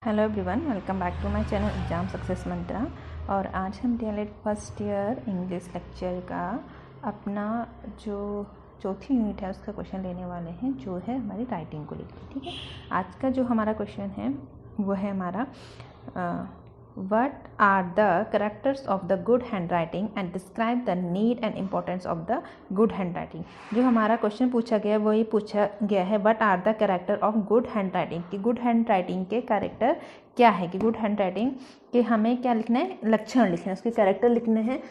Hello everyone, welcome back to my channel exam success mantra. और आज हम DElEd first year English lecture का अपना जो चौथी यूनिट है उसका क्वेश्चन लेने वाले हैं, जो है हमारी राइटिंग को लेकर। ठीक है, आज का जो हमारा क्वेश्चन है वो है हमारा What are the characters of the good handwriting and describe the need and importance of the good handwriting। जो हमारा क्वेश्चन पूछा गया है वही पूछा गया है What are the character of good handwriting, कि गुड हैंडराइटिंग के कैरेक्टर क्या है, कि गुड हैंडराइटिंग के हमें क्या लिखना है, लक्षण लिखना है, उसके कैरेक्टर लिखने हैं।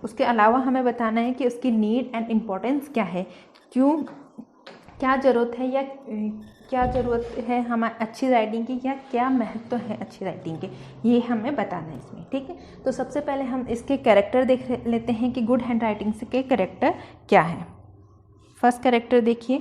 उसके अलावा हमें बताना है कि उसकी नीड एंड इम्पोर्टेंस क्या है, क्यों, क्या ज़रूरत है या क्या ज़रूरत है हमारी अच्छी राइटिंग की, या क्या महत्व है अच्छी राइटिंग के, ये हमें बताना है इसमें। ठीक है, तो सबसे पहले हम इसके कैरेक्टर देख लेते हैं कि गुड हैंड राइटिंग के कैरेक्टर क्या है। फर्स्ट कैरेक्टर देखिए,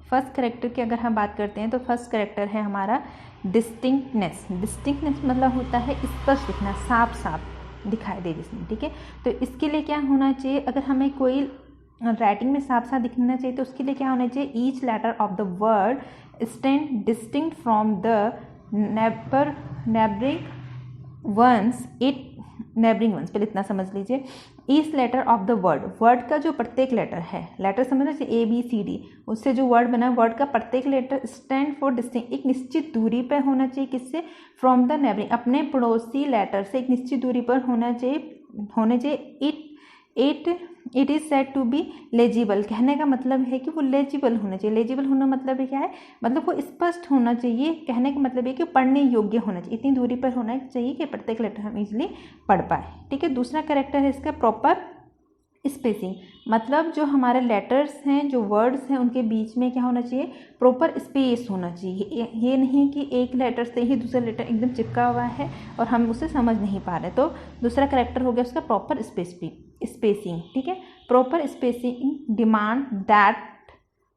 फर्स्ट कैरेक्टर की अगर हम बात करते हैं तो फर्स्ट कैरेक्टर है हमारा डिस्टिंक्टनेस। डिस्टिंक्टनेस मतलब होता है स्पष्ट दिखना, साफ साफ दिखाई दे जिसमें। ठीक है, तो इसके लिए क्या होना चाहिए, अगर हमें कोई राइटिंग में साफ साफ दिखना चाहिए तो उसके लिए क्या होना चाहिए, each letter of the word stand distinct from the neighbouring ones. Neighbouring ones पहले इतना समझ लीजिए, each letter of the word का जो प्रत्येक लेटर है, लेटर समझ लीजिए ABCD, उससे जो वर्ड बना है वर्ड का प्रत्येक लेटर स्टैंड फॉर डिस्टिंक्ट, एक निश्चित दूरी पर होना चाहिए, किससे, फ्रॉम द नेबरिंग, अपने पड़ोसी लेटर से एक निश्चित दूरी पर होना चाहिए। It is said to be legible, कहने का मतलब है कि वो लेजिबल होना चाहिए। लेजिबल होना मतलब क्या है, मतलब वो स्पष्ट होना चाहिए। कहने का मतलब है कि पढ़ने योग्य होना चाहिए, इतनी दूरी पर होना चाहिए कि प्रत्येक लेटर हम इजीली पढ़ पाए। ठीक है, दूसरा कैरेक्टर है इसका प्रॉपर स्पेसिंग, मतलब जो हमारे लेटर्स हैं, जो वर्ड्स हैं, उनके बीच में क्या होना चाहिए, प्रॉपर स्पेस होना चाहिए। ये नहीं कि एक लेटर से ही दूसरा लेटर एकदम चिपका हुआ है और हम उसे समझ नहीं पा रहे। तो दूसरा कैरेक्टर हो गया उसका प्रॉपर स्पेसिंग। ठीक है, proper spacing demand that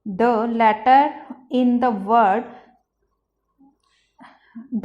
the letter in the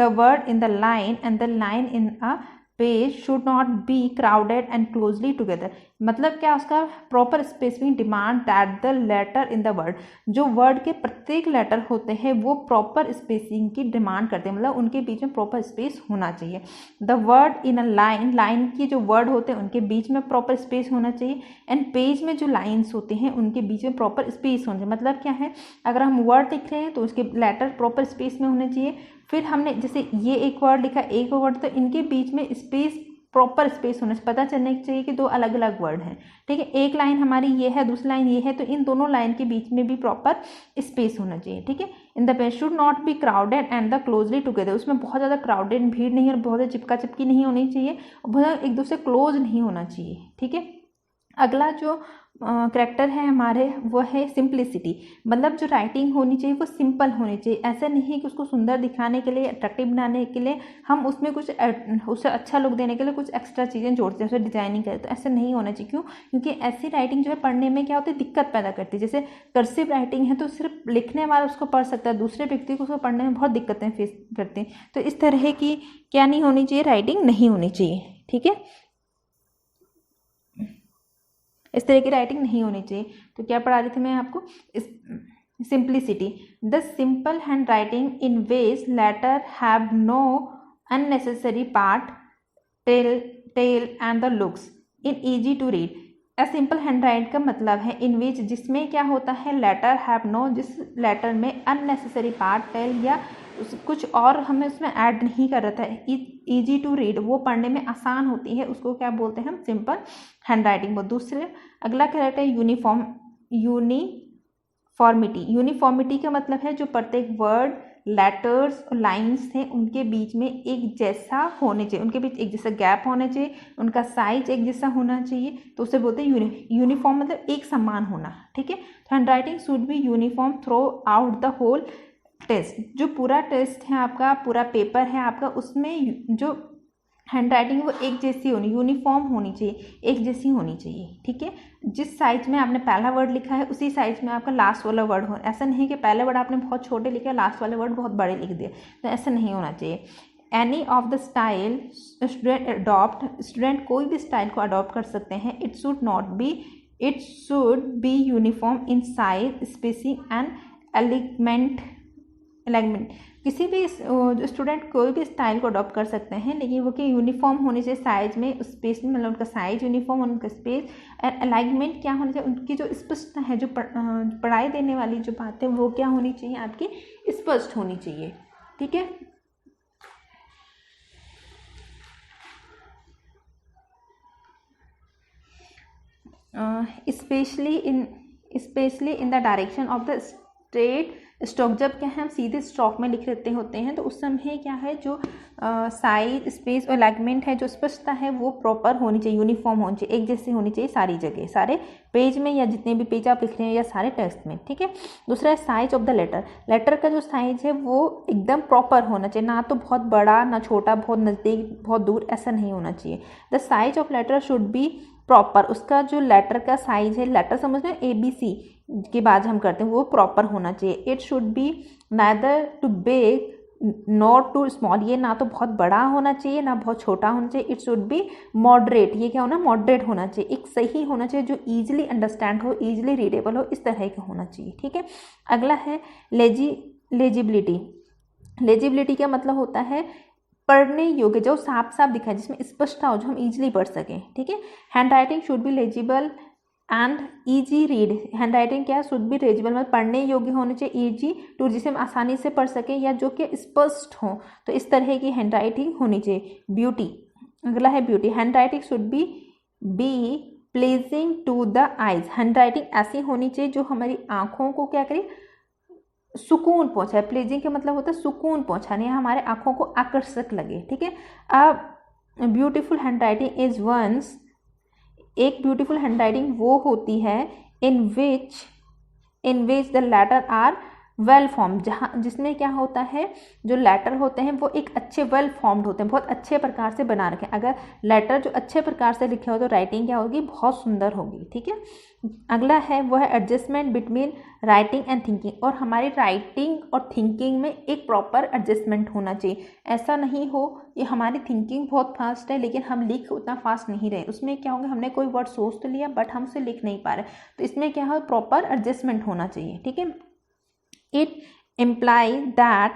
word in the line and the line in a page should not be crowded and closely together. मतलब क्या, उसका proper spacing demand that the letter in the word, जो word के प्रत्येक letter होते हैं वो proper spacing की डिमांड करते हैं, मतलब उनके बीच में प्रॉपर स्पेस होना चाहिए। The word in a line, line की जो वर्ड होते हैं उनके बीच में प्रॉपर स्पेस होना चाहिए। एंड पेज में जो लाइन्स होते हैं उनके बीच में प्रॉपर स्पेस होना चाहिए। मतलब क्या है, अगर हम वर्ड लिख रहे हैं तो उसके लेटर प्रॉपर स्पेस में होने चाहिए। फिर हमने जैसे ये एक वर्ड लिखा, एक वर्ड, तो इनके बीच में स्पेस, प्रॉपर स्पेस होना चाहिए, पता चलना चाहिए कि दो अलग अलग वर्ड हैं। ठीक है, एक लाइन हमारी ये है, दूसरी लाइन ये है, तो इन दोनों लाइन के बीच में भी प्रॉपर स्पेस होना चाहिए। ठीक है, in the page should not be crowded and the closely together, उसमें बहुत ज़्यादा क्राउडेड भीड़ नहीं और बहुत ज़्यादा चिपका चिपकी नहीं होनी चाहिए, और बहुत ज़्यादा एक दूसरे क्लोज नहीं होना चाहिए। ठीक है, अगला जो कैरेक्टर है हमारे वो है सिंप्लिसिटी, मतलब जो राइटिंग होनी चाहिए वो सिंपल होनी चाहिए। ऐसा नहीं है कि उसको सुंदर दिखाने के लिए, अट्रैक्टिव बनाने के लिए हम उसमें कुछ, उसे अच्छा लुक देने के लिए कुछ एक्स्ट्रा चीज़ें जोड़ते हैं, उसे डिजाइनिंग करते, तो ऐसा नहीं होना चाहिए। क्यों, क्योंकि ऐसी राइटिंग जो है पढ़ने में क्या होती है, दिक्कत पैदा करती है। जैसे कर्सिव राइटिंग है तो सिर्फ लिखने वाला उसको पढ़ सकता है, दूसरे व्यक्ति को उसको पढ़ने में बहुत दिक्कतें फेस करते हैं। तो इस तरह की क्या नहीं होनी चाहिए, राइटिंग नहीं होनी चाहिए। ठीक है, इस तरह की राइटिंग नहीं होनी चाहिए। तो क्या पढ़ा रही थी मैं आपको, simplicity, the simple handwriting in ways letter have no unnecessary part, tail and the looks in easy to read. A simple hand write का मतलब है इन विच, जिसमें क्या होता है, लेटर हैव नो, जिस लेटर में अननेसेसरी पार्ट, टेल या कुछ और हमें उसमें ऐड नहीं कर रहा था, ईजी टू रीड, वो पढ़ने में आसान होती है, उसको क्या बोलते हैं हम, सिंपल हैंड राइटिंग। वो दूसरे अगला कैरेक्टर यूनिफॉर्मिटी। यूनिफॉर्मिटी का मतलब है जो प्रत्येक वर्ड, लेटर्स और लाइन्स हैं उनके बीच में एक जैसा होने चाहिए, उनके बीच एक जैसा गैप होना चाहिए, उनका साइज एक जैसा होना चाहिए, तो उसे बोलते हैं यूनिफॉर्म, मतलब एक समान होना। ठीक है, तो handwriting should be uniform throughout the whole test. जो पूरा टेस्ट है आपका, पूरा पेपर है आपका, उसमें जो हैंड राइटिंग वो एक जैसी होनी, यूनिफॉर्म होनी चाहिए, एक जैसी होनी चाहिए। ठीक है, जिस साइज में आपने पहला वर्ड लिखा है उसी साइज में आपका लास्ट वाला वर्ड हो। ऐसा नहीं कि पहले वर्ड आपने बहुत छोटे लिखे, लास्ट वाले वर्ड बहुत बड़े लिख दिए, तो ऐसा नहीं होना चाहिए। Any of the style student adopt, student कोई भी स्टाइल को अडॉप्ट कर सकते हैं। It should be uniform in size, spacing and element alignment, किसी भी स्टूडेंट कोई भी स्टाइल को अडॉप्ट कर सकते हैं, लेकिन वो कि यूनिफॉर्म होने चाहिए साइज में, स्पेस में, मतलब उनका साइज यूनिफॉर्म, उनका स्पेस एंड अलाइनमेंट क्या होना चाहिए, उनकी जो स्पष्टता है, जो पढ़ाई देने वाली जो बात है वो क्या होनी चाहिए, आपकी स्पष्ट होनी चाहिए। ठीक है, specially in the direction of the straight stroke, जब क्या है हम सीधे स्ट्रोक में लिख लेते होते हैं तो उस समय क्या है जो साइज, स्पेस और अलाइनमेंट है, जो स्पष्टता है वो प्रॉपर होनी चाहिए, यूनिफॉर्म होनी चाहिए, एक जैसी होनी चाहिए सारी जगह, सारे पेज में या जितने भी पेज आप लिख रहे हैं या सारे टेक्स्ट में। ठीक है, दूसरा है size of the letter, letter का जो साइज है वो एकदम प्रॉपर होना चाहिए, ना तो बहुत बड़ा ना छोटा, बहुत नज़दीक बहुत दूर, ऐसा नहीं होना चाहिए। The size of letter should be proper, उसका जो लेटर का साइज है, लेटर समझ रहे हैं ABC के बाद हम करते हैं, वो प्रॉपर होना चाहिए। It should be neither too big not too small, ये ना तो बहुत बड़ा होना चाहिए ना बहुत छोटा होना चाहिए। इट शुड बी मॉडरेट, ये क्या होना, मॉडरेट होना चाहिए, एक सही होना चाहिए जो ईजिली अंडरस्टैंड हो, ईजिली रीडेबल हो, इस तरह का होना चाहिए। ठीक है, अगला है लेजिबिलिटी। लेजिबिलिटी का मतलब होता है पढ़ने योग्य, जो साफ साफ दिखाए, जिसमें स्पष्टता हो, जो हम इजीली पढ़ सकें। ठीक है, hand writing should B legible and easy read, hand writing क्या शुड बी लेजिबल, मतलब पढ़ने योग्य होने चाहिए, ईजी टू, जिसे हम आसानी से पढ़ सकें या जो कि स्पष्ट हो, तो इस तरह की हैंड राइटिंग होनी चाहिए। ब्यूटी, अगला है beauty, handwriting should be pleasing to the eyes, handwriting ऐसी होनी चाहिए जो हमारी आंखों को क्या करे, सुकून पहुंचाए। प्लीजिंग का मतलब होता है सुकून पहुंचाने, हमारे आंखों को आकर्षक लगे। ठीक है, अब beautiful hand writing is once, एक ब्यूटीफुल हैंड राइटिंग वो होती है in which the letter are well form, जहाँ जिसमें क्या होता है, जो लेटर होते हैं वो एक अच्छे वेल फॉर्म्ड होते हैं, बहुत अच्छे प्रकार से बना रखे। अगर लेटर जो अच्छे प्रकार से लिखे हो तो राइटिंग क्या होगी, बहुत सुंदर होगी। ठीक है, अगला है वो है adjustment between writing and thinking, और हमारी राइटिंग और थिंकिंग में एक प्रॉपर एडजस्टमेंट होना चाहिए। ऐसा नहीं हो कि हमारी थिंकिंग बहुत फास्ट है लेकिन हम लिख उतना फास्ट नहीं रहे, उसमें क्या होगा, हमने कोई वर्ड सोच तो लिया बट हम उसे लिख नहीं पा रहे, तो इसमें क्या हो, प्रॉपर एडजस्टमेंट होना चाहिए। ठीक है, इट इम्प्लाई दैट,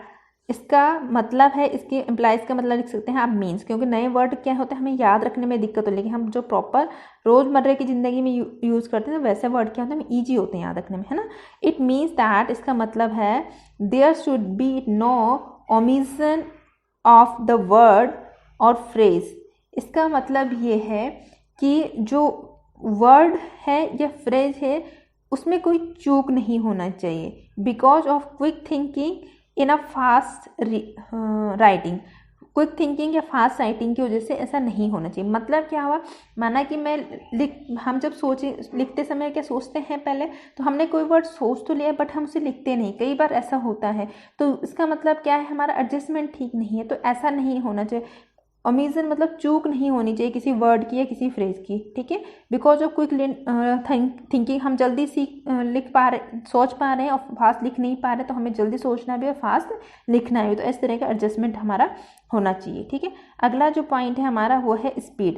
इसका मतलब है, इसके इम्प्लाइज का मतलब लिख सकते हैं आप मीन्स, क्योंकि नए वर्ड क्या होते हैं हमें याद रखने में दिक्कत हो, लेकिन हम जो प्रॉपर रोज़मर्रा की ज़िंदगी में यूज़ करते हैं वैसे वर्ड क्या होते हैं ईजी होते हैं याद रखने में, है ना। इट मीन्स दैट, इसका मतलब है there should be no omission of the word और फ्रेज, इसका मतलब ये है कि जो वर्ड है या फ्रेज है उसमें कोई चूक नहीं होना चाहिए, because of quick thinking in a fast writing, quick thinking या फास्ट राइटिंग की वजह से ऐसा नहीं होना चाहिए। मतलब क्या हुआ, माना कि हम जब लिखते समय क्या सोचते हैं, पहले तो हमने कोई वर्ड सोच तो लिया बट हम उसे लिखते नहीं, कई बार ऐसा होता है, तो इसका मतलब क्या है, हमारा एडजस्टमेंट ठीक नहीं है, तो ऐसा नहीं होना चाहिए। ओमिशन मतलब चूक नहीं होनी चाहिए किसी वर्ड की या किसी फ्रेज की। ठीक है, बिकॉज ऑफ क्विक थिंकिंग, हम जल्दी लिख पा रहे, सोच पा रहे हैं और फास्ट लिख नहीं पा रहे, तो हमें जल्दी सोचना भी और फास्ट लिखना भी, तो इस तरह का एडजस्टमेंट हमारा होना चाहिए। ठीक है, अगला जो पॉइंट है हमारा वो है स्पीड।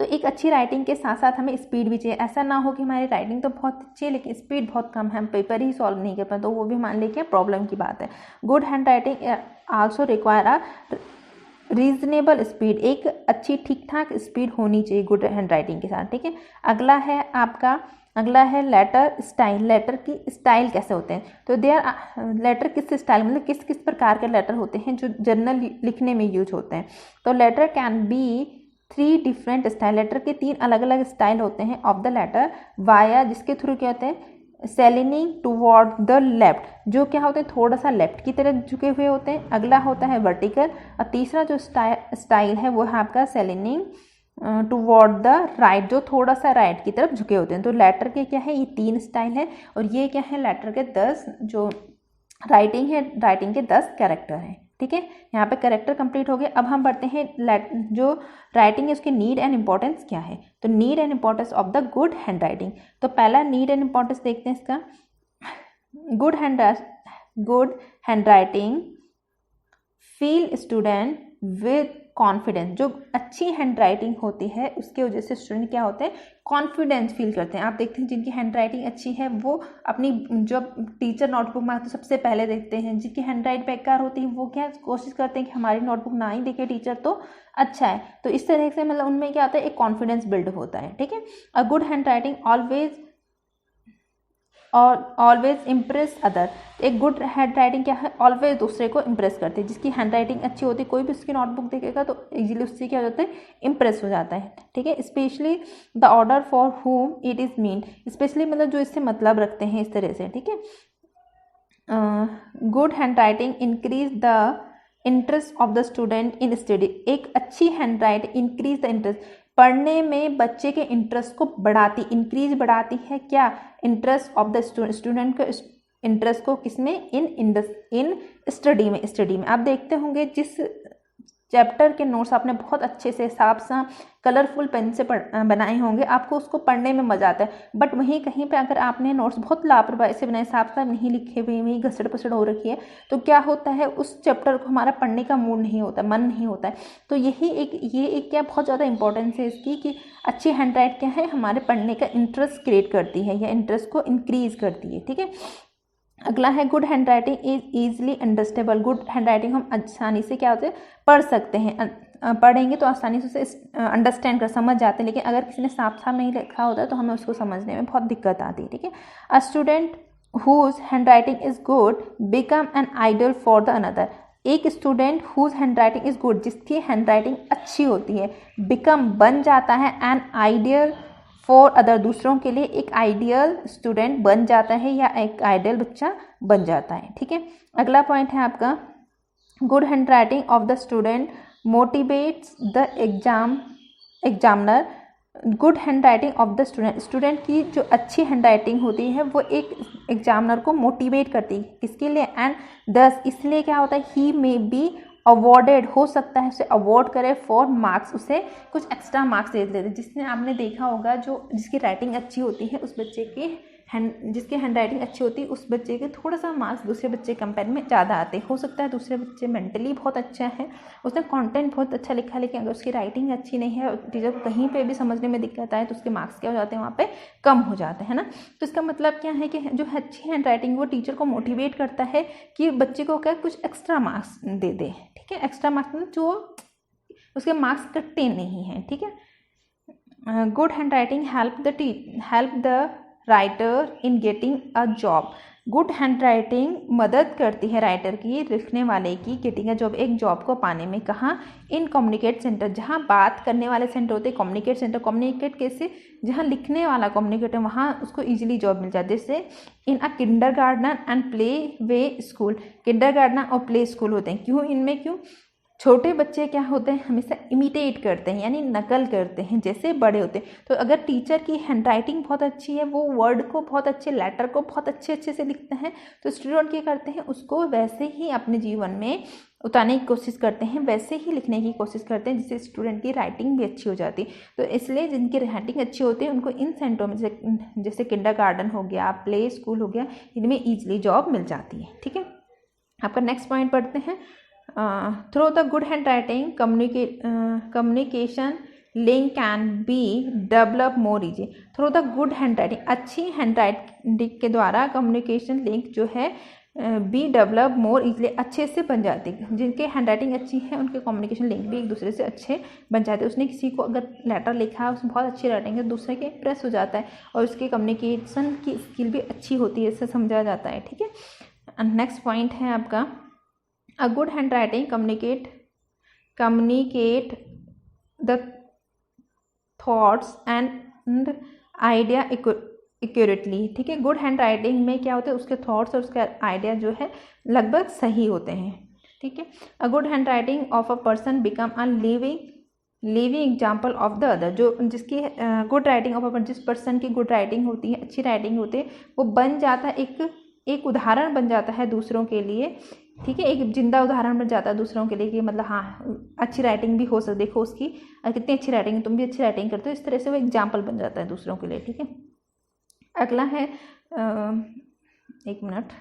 तो एक अच्छी राइटिंग के साथ साथ हमें स्पीड भी चाहिए, ऐसा ना हो कि हमारी राइटिंग तो बहुत अच्छी है लेकिन स्पीड बहुत कम है, हम पेपर ही सॉल्व नहीं कर पाए, तो वो भी मान लीजिए प्रॉब्लम की बात है। Good hand writing also require a reasonable speed, एक अच्छी ठीक ठाक स्पीड होनी चाहिए गुड हैंड राइटिंग के साथ। ठीक है, अगला है लेटर स्टाइल, लेटर की स्टाइल कैसे होते हैं, तो लेटर किस स्टाइल, मतलब किस किस प्रकार के लेटर होते हैं जो जर्नल लिखने में यूज होते हैं। तो letter can be 3 different style, letter के 3 अलग अलग स्टाइल होते हैं ऑफ द लेटर वाया, जिसके थ्रू क्या होते हैं, सेलिनिंग टुवर्ड द लेफ्ट, जो क्या होते हैं थोड़ा सा लेफ्ट की तरफ झुके हुए होते हैं। अगला होता है वर्टिकल, और तीसरा जो स्टाइल है वो है आपका सेलिनिंग टुवर्ड द राइट, जो थोड़ा सा राइट की तरफ झुके होते हैं। तो लेटर के क्या है, ये 3 स्टाइल है, और ये क्या है, लेटर के 10 जो राइटिंग के 10 कैरेक्टर हैं। ठीक है, यहाँ पे कैरेक्टर कंप्लीट हो गए। अब हम बढ़ते हैं जो राइटिंग है उसकी नीड एंड इंपॉर्टेंस क्या है। तो need and importance of the good hand writing, तो पहला नीड एंड इंपॉर्टेंस देखते हैं इसका। Good hand writing feel student with confidence. जो अच्छी हैंड राइटिंग होती है उसके वजह से स्टूडेंट क्या होते हैं, कॉन्फिडेंस फील करते हैं। आप देखते हैं जिनकी हैंड राइटिंग अच्छी है वो अपनी जब टीचर नोटबुक मांगते तो सबसे पहले देखते हैं। जिनकी हैंड राइट बेकार होती है वो क्या कोशिश करते हैं कि हमारी नोटबुक ना ही देखे टीचर तो अच्छा है। तो इस तरह से मतलब उनमें क्या होता है, एक कॉन्फिडेंस बिल्ड होता है। ठीक है, a good hand writing always impress other. एक गुड हैंड राइटिंग क्या है, ऑलवेज दूसरे को इम्प्रेस करती है। जिसकी हैंड राइटिंग अच्छी होती है कोई भी उसकी नोटबुक देखेगा तो इजीली उससे क्या हो जाता है, इम्प्रेस हो जाता है। ठीक है, स्पेशली द ऑर्डर फॉर हुम इट इज़ मीन, स्पेशली मतलब जो इससे मतलब रखते हैं इस तरह से। ठीक है, good hand writing increase the interest of the student in study. एक अच्छी hand writing increase the interest, पढ़ने में बच्चे के इंटरेस्ट को बढ़ाती, इंक्रीज बढ़ाती है क्या, इंटरेस्ट ऑफ द स्टूडेंट को, इंटरेस्ट को किसमें, इन स्टडी में। आप देखते होंगे जिस चैप्टर के नोट्स आपने बहुत अच्छे से साफ सा कलरफुल पेन से बनाए होंगे आपको उसको पढ़ने में मजा आता है। बट वहीं कहीं पे अगर आपने नोट्स बहुत लापरवाही से बनाए, साफ साफ नहीं लिखे हुए, वहीं घसड़ पसड़ हो रखी है, तो क्या होता है उस चैप्टर को हमारा पढ़ने का मूड नहीं होता, मन नहीं होता है। तो ये एक क्या बहुत ज़्यादा इंपॉर्टेंस है इसकी कि अच्छी हैंड राइट क्या है, हमारे पढ़ने का इंटरेस्ट क्रिएट करती है या इंटरेस्ट को इंक्रीज करती है। ठीक है, अगला है good hand writing is easily understandable. Good hand writing हम आसानी से क्या होते हैं, पढ़ सकते हैं, पढ़ेंगे तो आसानी से उसे अंडरस्टैंड कर समझ जाते हैं। लेकिन अगर किसी ने साफ साफ नहीं लिखा होता है तो हमें उसको समझने में बहुत दिक्कत आती है। ठीक है, a student whose hand writing is good become an idol for the another. एक student whose hand writing is good, जिसकी हैंड राइटिंग अच्छी होती है, बिकम बन जाता है, एन आइडियल फॉर अदर दूसरों के लिए एक आइडियल स्टूडेंट बन जाता है या एक आइडियल बच्चा बन जाता है। ठीक है, अगला पॉइंट है आपका good hand writing of the student motivates the examiner. Good hand writing of the student की जो अच्छी हैंड राइटिंग होती है वो एक एग्जामिनर को मोटिवेट करती है, किसके लिए, एंड दस इसलिए क्या होता है, ही मे बी अवॉर्डेड, हो सकता है उसे अवॉर्ड करे फॉर मार्क्स, उसे कुछ एक्स्ट्रा मार्क्स दे देते। जिसने आपने देखा होगा जो जिसकी राइटिंग अच्छी होती है उस बच्चे के जिसकी हैंड राइटिंग अच्छी होती है उस बच्चे के थोड़ा सा मार्क्स दूसरे बच्चे कंपेयर में ज़्यादा आते हैं। हो सकता है दूसरे बच्चे मेंटली बहुत अच्छा है, उसने कंटेंट बहुत अच्छा लिखा, लेकिन अगर उसकी राइटिंग अच्छी नहीं है, टीचर को कहीं पे भी समझने में दिक्कत आए तो उसके मार्क्स क्या हो जाते हैं, वहाँ पे कम हो जाते हैं ना। तो इसका मतलब क्या है कि जो अच्छी हैंड राइटिंग वो टीचर को मोटिवेट करता है कि बच्चे को क्या कुछ एक्स्ट्रा मार्क्स दे दे। ठीक है, एक्स्ट्रा मार्क्स में जो उसके मार्क्स कटते नहीं हैं। ठीक है, good hand writing help the writer in getting a job. Good hand writing मदद करती है राइटर की, लिखने वाले की, गेटिंग अ जॉब, एक जॉब को पाने में। कहाँ, इन कम्युनिकेट सेंटर, जहाँ बात करने वाले सेंटर होते हैं कम्युनिकेट सेंटर। कम्युनिकेट कैसे, जहाँ लिखने वाला कम्युनिकेट है वहाँ उसको इजीली जॉब मिल जाती है। जैसे in a kindergarten and play way school, kindergarten और प्ले स्कूल होते हैं। क्यों इनमें, क्यों छोटे बच्चे क्या होते हैं हमेशा इमिटेट करते हैं यानी नकल करते हैं जैसे बड़े होते हैं। तो अगर टीचर की हैंड राइटिंग बहुत अच्छी है, वो वर्ड को बहुत अच्छे, लेटर को बहुत अच्छे से लिखते हैं, तो स्टूडेंट क्या करते हैं उसको वैसे ही अपने जीवन में उतारने की कोशिश करते हैं, वैसे ही लिखने की कोशिश करते हैं, जिससे स्टूडेंट की राइटिंग भी अच्छी हो जाती है। तो इसलिए जिनकी राइटिंग अच्छी होती है उनको इन सेंटरों में जैसे किंडरगार्टन हो गया, प्ले स्कूल हो गया, इनमें ईजिली जॉब मिल जाती है। ठीक है, आपका नेक्स्ट पॉइंट पढ़ते हैं। Through the good hand writing communication link can be develop more easy. Through the good hand writing, अच्छी हैंड राइटिंग के द्वारा कम्युनिकेशन लिंक जो है बी डेवलप मोर इजली, अच्छे से बन जाती है। जिनके हैंड राइटिंग अच्छी है उनके कम्युनिकेशन लिंक भी एक दूसरे से अच्छे बन जाते हैं। उसने किसी को अगर लेटर लिखा है उसमें बहुत अच्छी राइटिंग है, दूसरे के इम्प्रेस हो जाता है और उसकी कम्युनिकेशन की स्किल भी अच्छी होती है, इससे समझा जाता है। ठीक है, नेक्स्ट पॉइंट है आपका A good handwriting communicate the thoughts and idea accurately। ठीक है, गुड हैंड राइटिंग में क्या होता है उसके थॉट्स और उसके आइडिया जो है लगभग सही होते हैं। ठीक है, a good hand writing of a person become a living example of the other. जो जिसकी गुड राइटिंग ऑफ अ जिस पर्सन की गुड राइटिंग होती है, अच्छी राइटिंग होती है, वो बन जाता है एक उदाहरण बन जाता है दूसरों के लिए। ठीक है, एक जिंदा उदाहरण बन जाता है दूसरों के लिए कि मतलब हाँ अच्छी राइटिंग भी हो सकती, देखो उसकी कितनी अच्छी राइटिंग है, तुम भी अच्छी राइटिंग करते हो, इस तरह से वो एग्जाम्पल बन जाता है दूसरों के लिए। ठीक है, अगला है एक minute,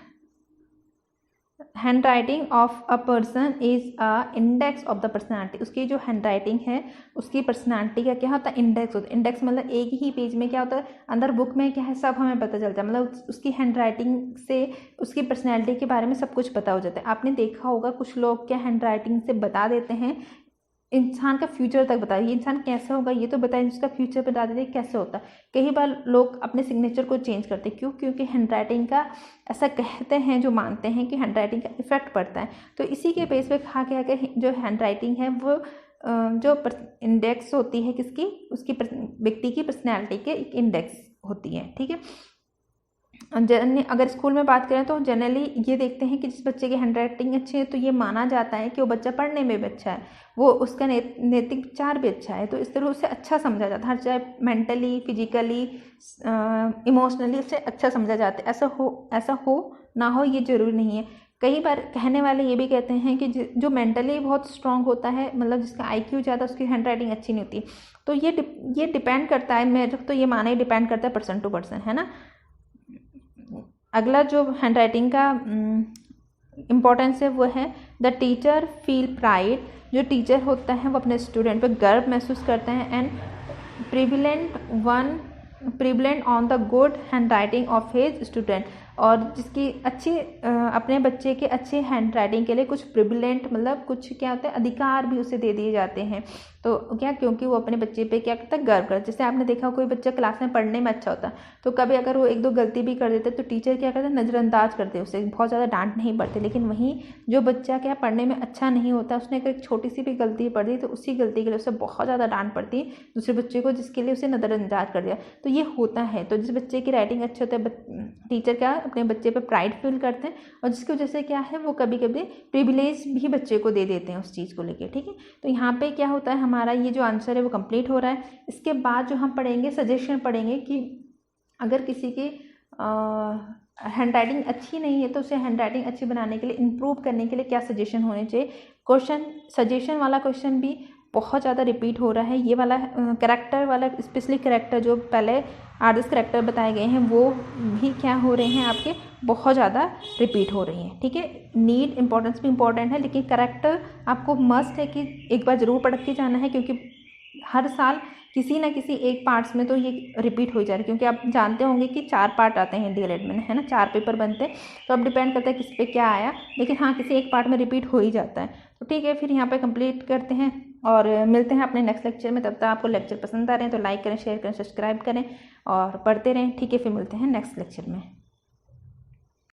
hand writing of a person is a index of the personality. उसकी जो हैंड राइटिंग है उसकी पर्सनैलिटी का क्या होता है, इंडेक्स होता है। इंडेक्स मतलब एक ही पेज में क्या होता है, अंदर बुक में क्या है सब हमें पता चलता है, मतलब उसकी हैंड राइटिंग से उसकी पर्सनैलिटी के बारे में सब कुछ पता हो जाता है। आपने देखा होगा कुछ लोग क्या हैंड राइटिंग से बता देते हैं इंसान का फ्यूचर तक बता, ये इंसान कैसा होगा ये तो बताए, उसका फ्यूचर बता देते कैसे होता है। कई बार लोग अपने सिग्नेचर को चेंज करते हैं, क्यों? क्योंकि हैंड राइटिंग का ऐसा कहते हैं, जो मानते हैं कि हैंड राइटिंग का इफेक्ट पड़ता है। तो इसी के बेस पे कहा गया कि जो हैंड राइटिंग है वो जो इंडेक्स होती है किसकी, उसकी व्यक्ति की पर्सनैलिटी के एक इंडेक्स होती है। ठीक है, अगर स्कूल में बात करें तो जनरली ये देखते हैं कि जिस बच्चे की हैंड राइटिंग अच्छी है तो ये माना जाता है कि वो बच्चा पढ़ने में भी अच्छा है, वो उसका नैतिक विचार भी अच्छा है, तो इस तरह उसे अच्छा समझा जाता है। हर चाहे मेंटली, फिजिकली, इमोशनली उसे अच्छा समझा जाता है। ऐसा हो ना हो ये ज़रूरी नहीं है। कई बार कहने वाले ये भी कहते हैं कि जो मेंटली बहुत स्ट्रांग होता है, मतलब जिसका IQ ज़्यादा, उसकी हैंड राइटिंग अच्छी नहीं होती। तो ये डिपेंड करता है, मेरे तो ये माना ही डिपेंड करता है पर्सन टू पर्सन, है ना। अगला जो हैंड राइटिंग का इम्पोर्टेंस है वो है द टीचर फील प्राइड। जो टीचर होता है वो अपने स्टूडेंट पे गर्व महसूस करते हैं and prevalent on the good hand writing of his student. और जिसकी अच्छी अपने बच्चे के अच्छे हैंड राइटिंग के लिए कुछ प्रिविलेंट मतलब कुछ क्या होता है, अधिकार भी उसे दे दिए जाते हैं। तो क्या, क्योंकि वो अपने बच्चे पे क्या करता है, गर्व करता है। जैसे आपने देखा कोई बच्चा क्लास में पढ़ने में अच्छा होता है, तो कभी अगर वो 1-2 गलती भी कर देते तो टीचर क्या करते हैं, नज़रअंदाज करते हैं उसे, बहुत ज़्यादा डांट नहीं पड़ती। लेकिन वहीं जो बच्चा क्या पढ़ने में अच्छा नहीं होता, उसने अगर एक छोटी सी भी गलती पढ़ दी तो उसी गलती के लिए उसे बहुत ज़्यादा डांट पड़ती है दूसरे बच्चे को, जिसके लिए उसे नज़रअंदाज कर दिया। तो ये होता है। तो जिस बच्चे की राइटिंग अच्छी होती है, टीचर क्या अपने बच्चे पे प्राइड फील करते हैं, और जिसकी वजह से क्या है वो कभी कभी प्रिविलेज भी बच्चे को दे देते हैं उस चीज़ को लेके। ठीक है, तो यहाँ पे क्या होता है, हमारा ये जो आंसर है वो कंप्लीट हो रहा है। इसके बाद जो हम पढ़ेंगे सजेशन पढ़ेंगे कि अगर किसी की हैंड राइटिंग अच्छी नहीं है तो उसे हैंड राइटिंग अच्छी बनाने के लिए, इम्प्रूव करने के लिए क्या सजेशन होने चाहिए। सजेशन वाला क्वेश्चन भी बहुत ज़्यादा रिपीट हो रहा है। ये वाला कैरेक्टर वाला, स्पेशली कैरेक्टर जो पहले 8-10 कैरेक्टर बताए गए हैं वो भी क्या हो रहे हैं, आपके बहुत ज़्यादा रिपीट हो रही हैं। ठीक है, नीड इंपॉर्टेंस भी इंपॉर्टेंट है, लेकिन कैरेक्टर आपको मस्ट है कि एक बार ज़रूर पढ़ के जाना है, क्योंकि हर साल किसी ना किसी एक पार्ट्स में तो ये रिपीट हो जा रहा है। क्योंकि आप जानते होंगे कि 4 पार्ट आते हैं DLED में, है ना, 4 पेपर बनते हैं। तो अब डिपेंड करता है किस पे क्या आया, लेकिन हाँ किसी एक पार्ट में रिपीट हो ही जाता है। तो ठीक है, फिर यहाँ पे कंप्लीट करते हैं और मिलते हैं अपने नेक्स्ट लेक्चर में। तब तक आपको लेक्चर पसंद आ रहे हैं तो लाइक करें, शेयर करें, सब्सक्राइब करें और पढ़ते रहें। ठीक है, फिर मिलते हैं नेक्स्ट लेक्चर में।